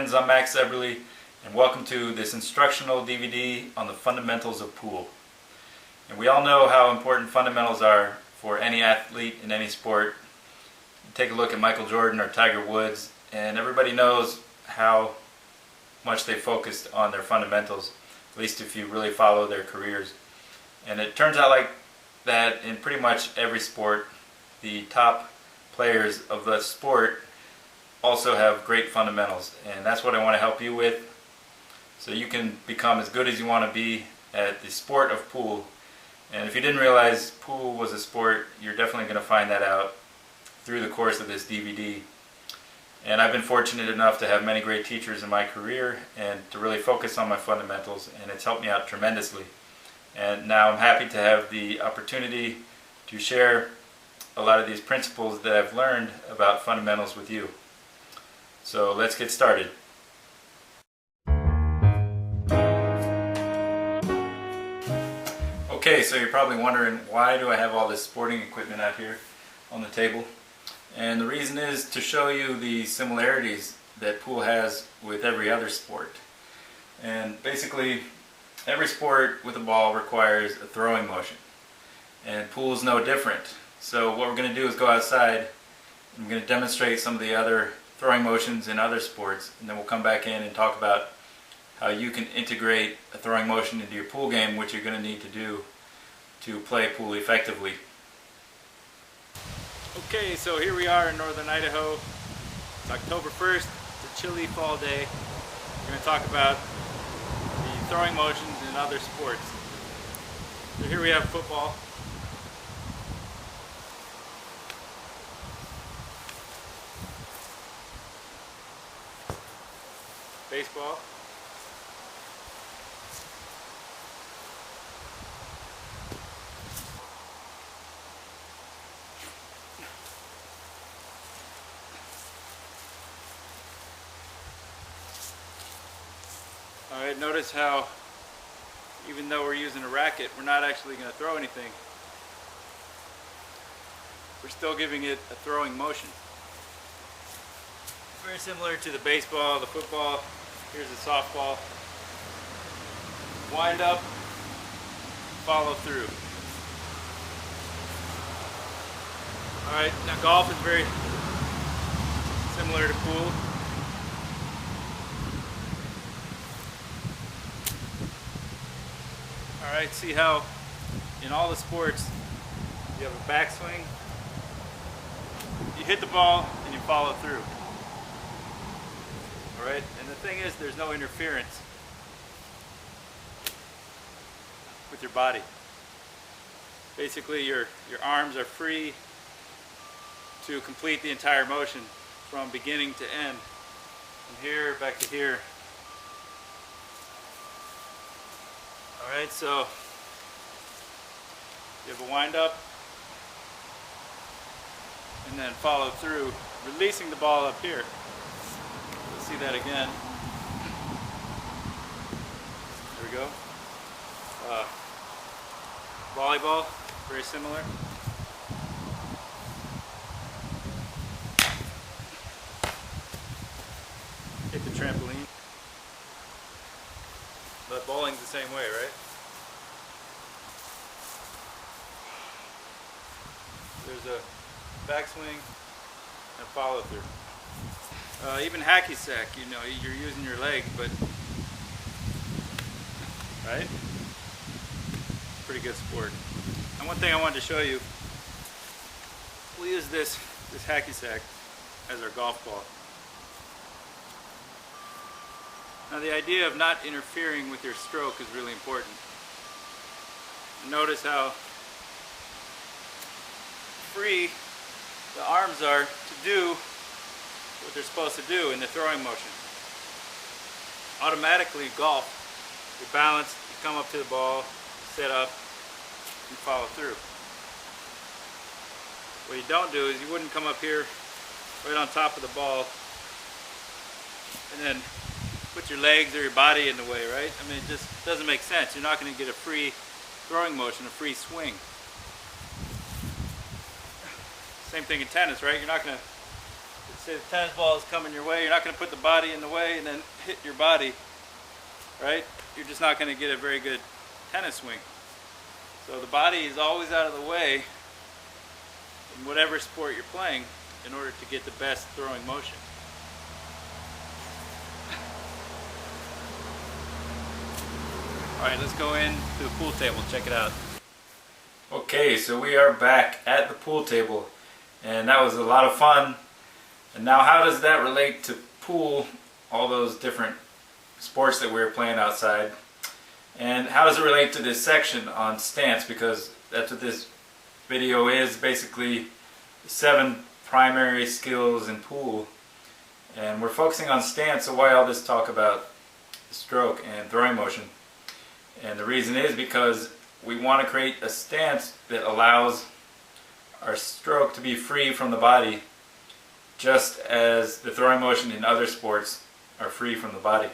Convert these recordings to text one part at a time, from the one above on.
friends, I'm Max Eberly, and welcome to this instructional DVD on the fundamentals of pool. And we all know how important fundamentals are for any athlete in any sport. Take a look at Michael Jordan or Tiger Woods, and everybody knows how much they focused on their fundamentals, at least if you really follow their careers. And it turns out like that in pretty much every sport. The top players of the sport also have great fundamentals, and that's what I want to help you with, so you can become as good as you want to be at the sport of pool. And if you didn't realize pool was a sport, you're definitely going to find that out through the course of this DVD. And I've been fortunate enough to have many great teachers in my career and to really focus on my fundamentals, and it's helped me out tremendously. And now I'm happy to have the opportunity to share a lot of these principles that I've learned about fundamentals with you. So let's get started. Okay, so you're probably wondering, why do I have all this sporting equipment out here on the table? And the reason is to show you the similarities that pool has with every other sport. And basically, every sport with a ball requires a throwing motion, and pool is no different. So what we're going to do is go outside. I'm going to demonstrate some of the other throwing motions in other sports, and then we'll come back in and talk about how you can integrate a throwing motion into your pool game, which you're going to need to do to play pool effectively. Okay, so here we are in northern Idaho. It's October 1st. It's a chilly fall day. We're going to talk about the throwing motions in other sports. So here we have football. Baseball. Alright, notice how even though we're using a racket, we're not actually going to throw anything. We're still giving it a throwing motion. Very similar to the baseball, the football. Here's a softball. Wind up, follow through. Alright, now golf is very similar to pool. Alright, see how in all the sports you have a backswing, you hit the ball and you follow through. Alright, and the thing is, there's no interference with your body. Basically, your arms are free to complete the entire motion from beginning to end. From here back to here. Alright, so you have a wind up and then follow through, releasing the ball up here. See that again. There we go. Volleyball, very similar. Hit the trampoline. But bowling's the same way, right? There's a backswing and follow through. Even hacky sack, you know, you're using your legs, but right? Pretty good sport. And one thing I wanted to show you, we'll use this hacky sack as our golf ball. Now the idea of not interfering with your stroke is really important. Notice how free the arms are to do what they're supposed to do in the throwing motion. Automatically, golf, you're balanced, you come up to the ball, set up, and follow through. What you don't do is you wouldn't come up here right on top of the ball and then put your legs or your body in the way, right? I mean, it just doesn't make sense. You're not going to get a free throwing motion, a free swing. Same thing in tennis, right? You're not going to say the tennis ball is coming your way, you're not going to put the body in the way and then hit your body, right? You're just not going to get a very good tennis swing. So the body is always out of the way in whatever sport you're playing in order to get the best throwing motion. Alright, let's go in to the pool table, check it out. Okay, so we are back at the pool table, and that was a lot of fun. And now how does that relate to pool, all those different sports that we were playing outside? And how does it relate to this section on stance? Because that's what this video is, basically 7 primary skills in pool. And we're focusing on stance, so why all this talk about stroke and throwing motion? And the reason is because we want to create a stance that allows our stroke to be free from the body, just as the throwing motion in other sports are free from the body.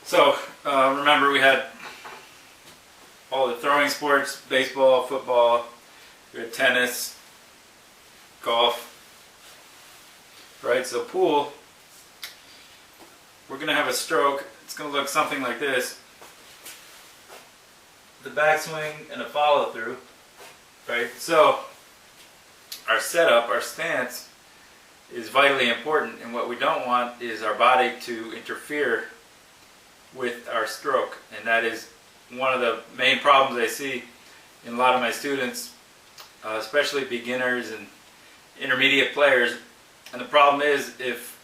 So remember, we had all the throwing sports: baseball, football, we had tennis, golf, right? So pool, we're going to have a stroke. It's going to look something like this. The backswing and a follow through, right? So our setup, our stance, is vitally important, and what we don't want is our body to interfere with our stroke. And that is one of the main problems I see in a lot of my students, especially beginners and intermediate players. And the problem is, if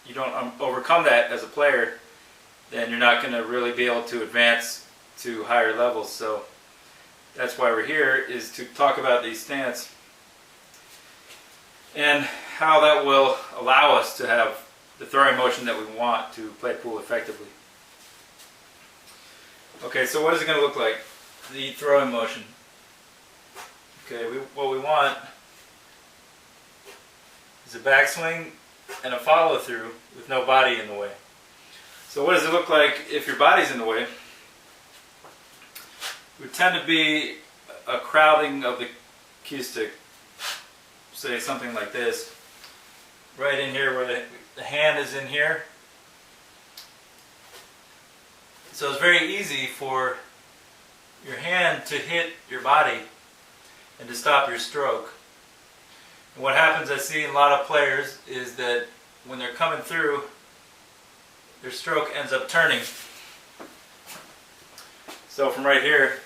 you don't overcome that as a player, then you're not going to really be able to advance to higher levels. So that's why we're here, is to talk about these stance and how that will allow us to have the throwing motion that we want to play pool effectively. Okay, so what is it going to look like, the throwing motion? Okay, what we want is a backswing and a follow through with no body in the way. So what does it look like if your body's in the way? It would tend to be a crowding of the cue stick. Say something like this, right in here where the hand is in here. So it's very easy for your hand to hit your body and to stop your stroke. And what happens, I see in a lot of players, is that when they're coming through, their stroke ends up turning. So from right here,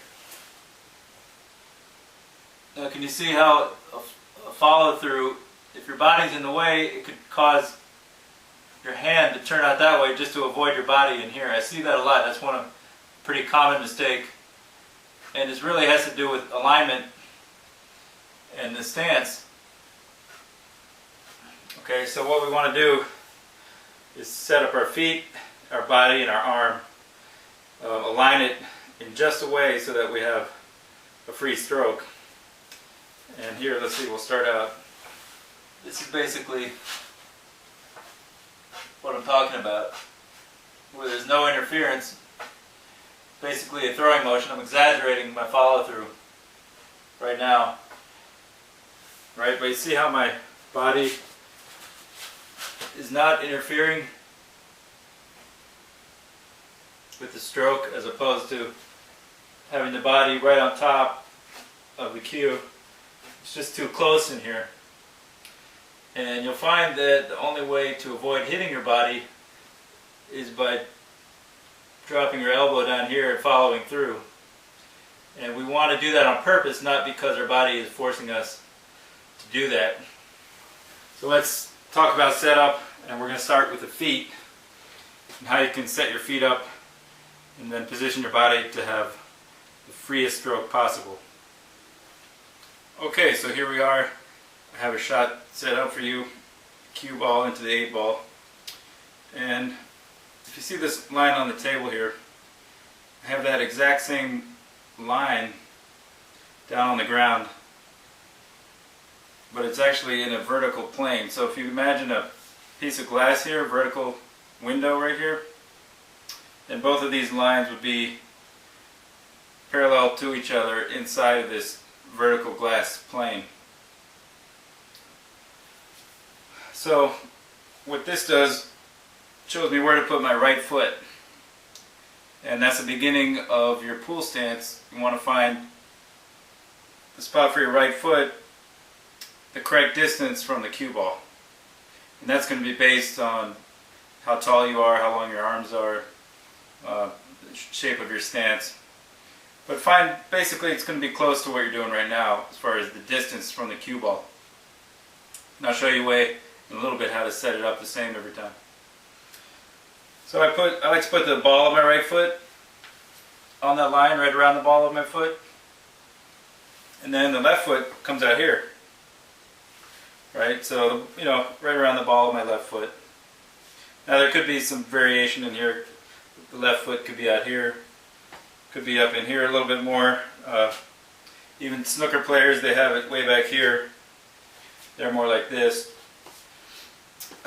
now can you see how a follow through, if your body's in the way, it could cause your hand to turn out that way just to avoid your body in here. I see that a lot. That's one pretty common mistake, and this really has to do with alignment and the stance. Okay, so what we want to do is set up our feet, our body, and our arm, align it in just a way so that we have a free stroke. And here, let's see, we'll start out. This is basically what I'm talking about, where there's no interference. Basically a throwing motion. I'm exaggerating my follow through right now, right? But you see how my body is not interfering with the stroke, as opposed to having the body right on top of the cue. It's just too close in here. And you'll find that the only way to avoid hitting your body is by dropping your elbow down here and following through. And we want to do that on purpose, not because our body is forcing us to do that. So let's talk about setup, and we're going to start with the feet and how you can set your feet up and then position your body to have the freest stroke possible. Okay, so here we are. I have a shot set up for you, cue ball into the 8 ball. And if you see this line on the table here, I have that exact same line down on the ground, but it's actually in a vertical plane. So if you imagine a piece of glass here, a vertical window right here, then both of these lines would be parallel to each other inside of this vertical glass plane. So what this does, shows me where to put my right foot. And that's the beginning of your pool stance. You want to find the spot for your right foot, the correct distance from the cue ball. And that's going to be based on how tall you are, how long your arms are, the shape of your stance. But basically it's going to be close to what you're doing right now as far as the distance from the cue ball. And I'll show you in a little bit how to set it up the same every time. So I like to put the ball of my right foot on that line right around the ball of my foot. And then the left foot comes out here. Right? So, right around the ball of my left foot. Now there could be some variation in here. The left foot could be out here. Could be up in here a little bit more. Even snooker players, they have it way back here. They're more like this.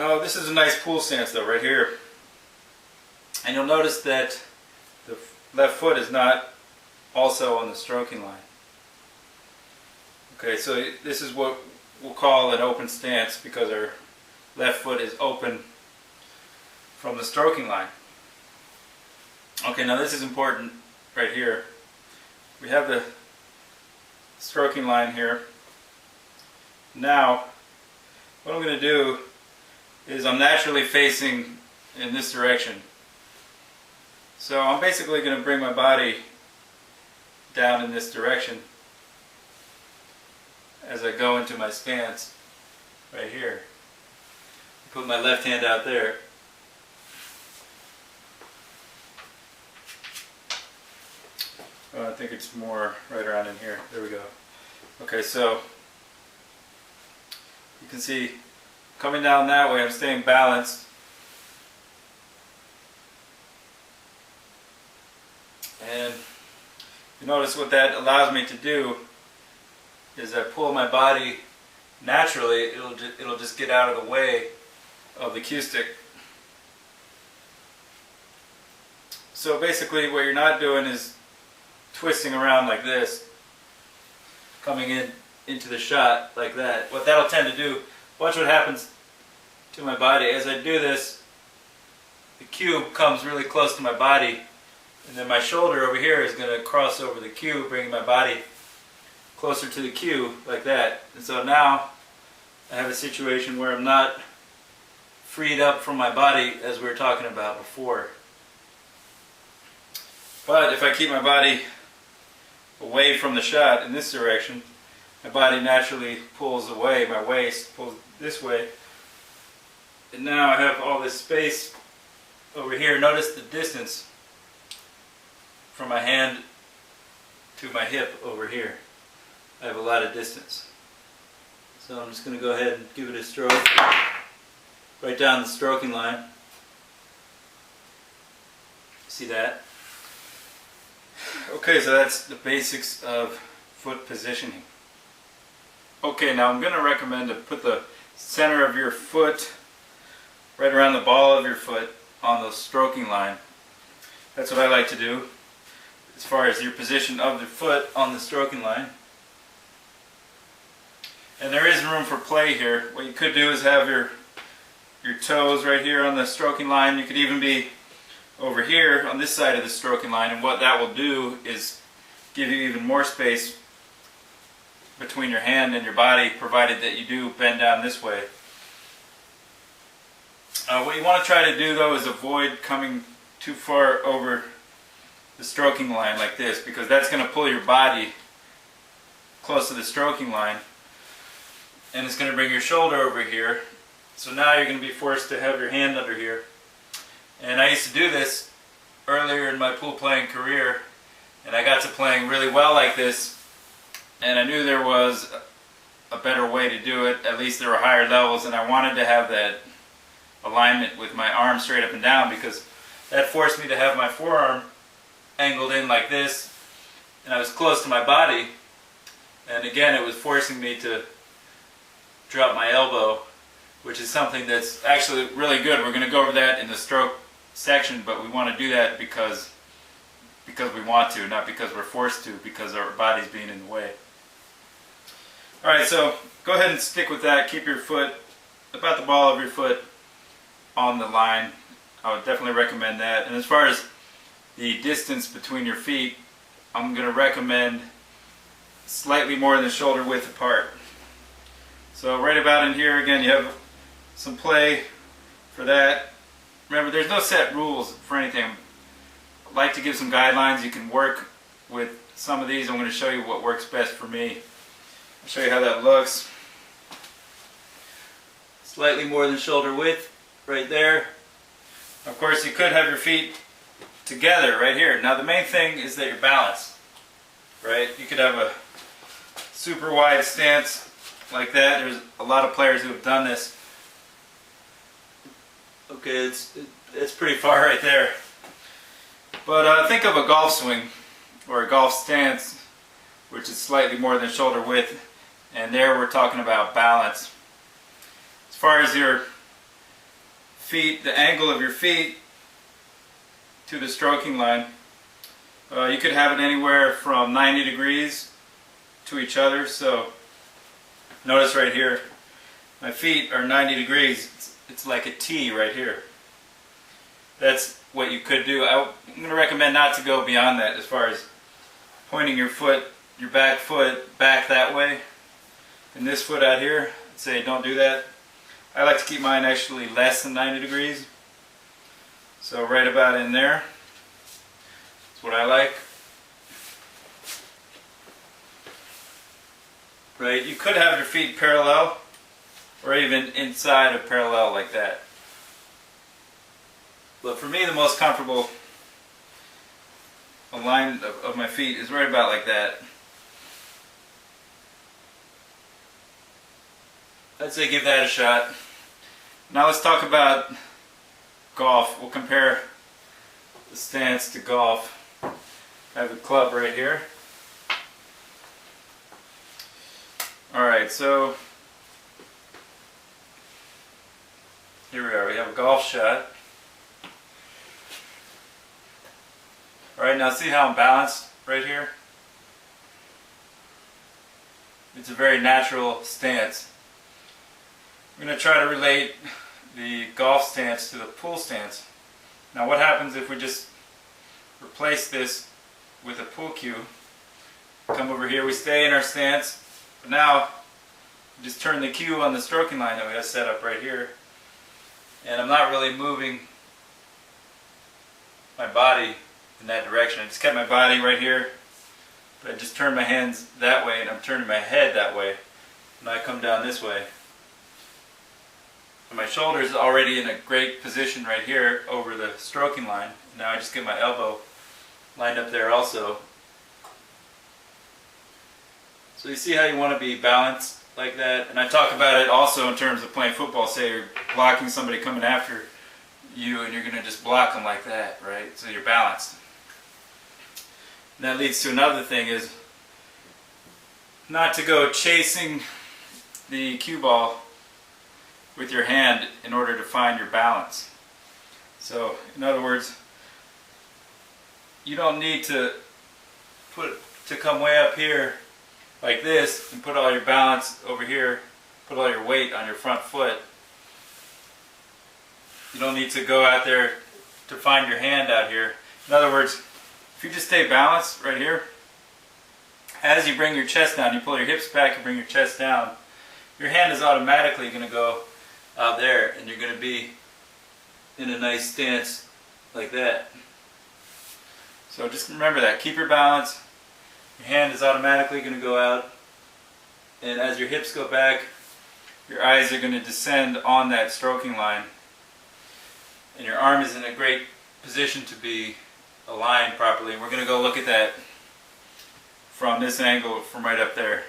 Oh, this is a nice pool stance though, right here. And you'll notice that the left foot is not also on the stroking line. Okay, so this is what we'll call an open stance because our left foot is open from the stroking line. Okay, now this is important right here. We have the stroking line here. Now, what I'm going to do is I'm naturally facing in this direction. So I'm basically going to bring my body down in this direction as I go into my stance right here. Put my left hand out there. I think it's more right around in here. There we go. Okay, so you can see coming down that way, I'm staying balanced. And you notice what that allows me to do is I pull my body naturally, it'll just get out of the way of the cue stick. So basically what you're not doing is twisting around like this, coming into the shot like that. What that'll tend to do, watch what happens to my body. As I do this, the cue comes really close to my body, and then my shoulder over here is going to cross over the cue, bringing my body closer to the cue like that. And so now I have a situation where I'm not freed up from my body as we were talking about before. But if I keep my body away from the shot in this direction, my body naturally pulls away, my waist pulls this way, and now I have all this space over here. Notice the distance from my hand to my hip over here. I have a lot of distance. So I'm just going to go ahead and give it a stroke right down the stroking line. See that? Okay, so that's the basics of foot positioning. Okay, now I'm going to recommend to put the center of your foot right around the ball of your foot on the stroking line. That's what I like to do as far as your position of the foot on the stroking line. And there is room for play here. What you could do is have your toes right here on the stroking line. You could even be over here on this side of the stroking line, and what that will do is give you even more space between your hand and your body, provided that you do bend down this way. What you want to try to do though is avoid coming too far over the stroking line like this, because that's going to pull your body close to the stroking line, and it's going to bring your shoulder over here. So now you're going to be forced to have your hand under here. And I used to do this earlier in my pool playing career, and I got to playing really well like this, and I knew there was a better way to do it. At least there were higher levels, and I wanted to have that alignment with my arm straight up and down, because that forced me to have my forearm angled in like this, and I was close to my body, and again it was forcing me to drop my elbow, which is something that's actually really good. We're going to go over that in the stroke section, but we want to do that because we want to, not because we're forced to, because our body's being in the way. Alright, so go ahead and stick with that. Keep your foot about the ball of your foot on the line. I would definitely recommend that. And as far as the distance between your feet, I'm going to recommend slightly more than shoulder width apart. So right about in here, again, you have some play for that. Remember, there's no set rules for anything. I'd like to give some guidelines. You can work with some of these. I'm going to show you what works best for me. I'll show you how that looks. Slightly more than shoulder width right there. Of course, you could have your feet together right here. Now the main thing is that you're balanced, right? You could have a super wide stance like that. There's a lot of players who have done this. Okay, it's pretty far right there. But think of a golf swing or a golf stance, which is slightly more than shoulder width, and there we're talking about balance. As far as your feet, the angle of your feet to the stroking line, you could have it anywhere from 90 degrees to each other. So notice right here, my feet are 90 degrees. It's like a T right here. That's what you could do. I'm going to recommend not to go beyond that as far as pointing your foot, your back foot back that way, and this foot out here. I'd say don't do that. I like to keep mine actually less than 90 degrees. So right about in there. That's what I like. Right, you could have your feet parallel or even inside of parallel like that. But for me, the most comfortable line of my feet is right about like that. I'd say give that a shot. Now let's talk about golf. We'll compare the stance to golf. I have a club right here. Alright, so here we are. We have a golf shot. Alright, now see how I'm balanced right here? It's a very natural stance. I'm going to try to relate the golf stance to the pool stance. Now what happens if we just replace this with a pool cue? Come over here, we stay in our stance, but now we just turn the cue on the stroking line that we have set up right here. And I'm not really moving my body in that direction. I just kept my body right here, but I just turn my hands that way and I'm turning my head that way. And I come down this way. And my shoulder is already in a great position right here over the stroking line. Now I just get my elbow lined up there also. So you see how you want to be balanced like that? And I talk about it also in terms of playing football. Say you're blocking somebody coming after you and you're going to just block them like that, right? So you're balanced. And that leads to another thing, is not to go chasing the cue ball with your hand in order to find your balance. So in other words, you don't need to come way up here like this and put all your balance over here, put all your weight on your front foot. You don't need to go out there to find your hand out here. In other words, if you just stay balanced right here, as you bring your chest down, you pull your hips back and bring your chest down, your hand is automatically going to go out there and you're going to be in a nice stance like that. So just remember that. Keep your balance. Your hand is automatically going to go out, and as your hips go back, your eyes are going to descend on that stroking line, and your arm is in a great position to be aligned properly. And we're going to go look at that from this angle, from right up there.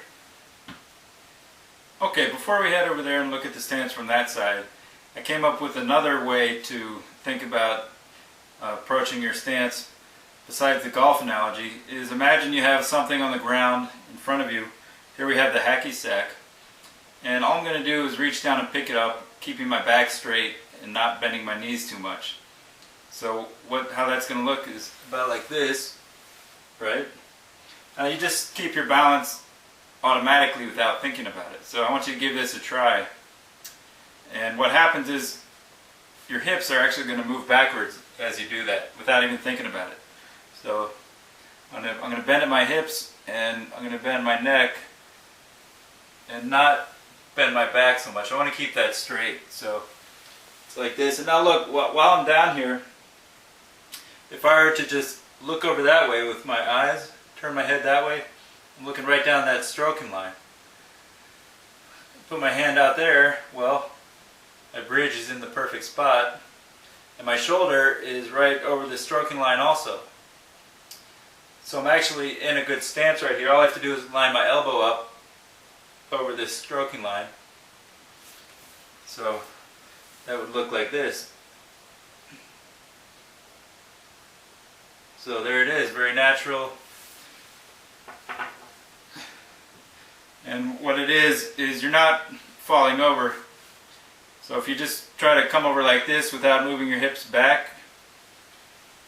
Okay, before we head over there and look at the stance from that side, I came up with another way to think about approaching your stance besides the golf analogy. Is imagine you have something on the ground in front of you. Here we have the hacky sack, and all I'm going to do is reach down and pick it up, keeping my back straight and not bending my knees too much. So how that's going to look is about like this, right? Now you just keep your balance automatically without thinking about it. So I want you to give this a try. And what happens is your hips are actually going to move backwards as you do that without even thinking about it. So I'm going to bend at my hips, and I'm going to bend my neck and not bend my back so much. I want to keep that straight. So it's like this. And now look, while I'm down here, if I were to just look over that way with my eyes, turn my head that way, I'm looking right down that stroking line. Put my hand out there, well, my bridge is in the perfect spot, and my shoulder is right over the stroking line also. So I'm actually in a good stance right here. All I have to do is line my elbow up over this stroking line. So that would look like this. So there it is, very natural. And what it is you're not falling over. So if you just try to come over like this without moving your hips back,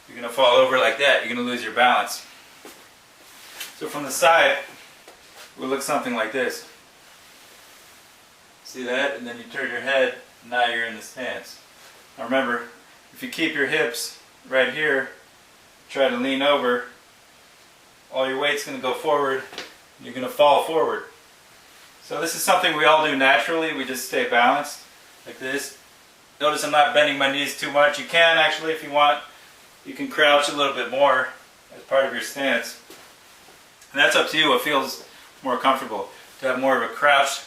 you're going to fall over like that. You're going to lose your balance. So from the side, it will look something like this. See that? And then you turn your head, now you're in the stance. Now remember, if you keep your hips right here, try to lean over, all your weight's going to go forward, and you're going to fall forward. So this is something we all do naturally. We just stay balanced like this. Notice I'm not bending my knees too much. You can actually, if you want, you can crouch a little bit more as part of your stance. And that's up to you what feels more comfortable. To have more of a crouched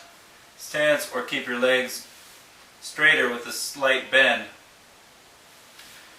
stance or keep your legs straighter with a slight bend.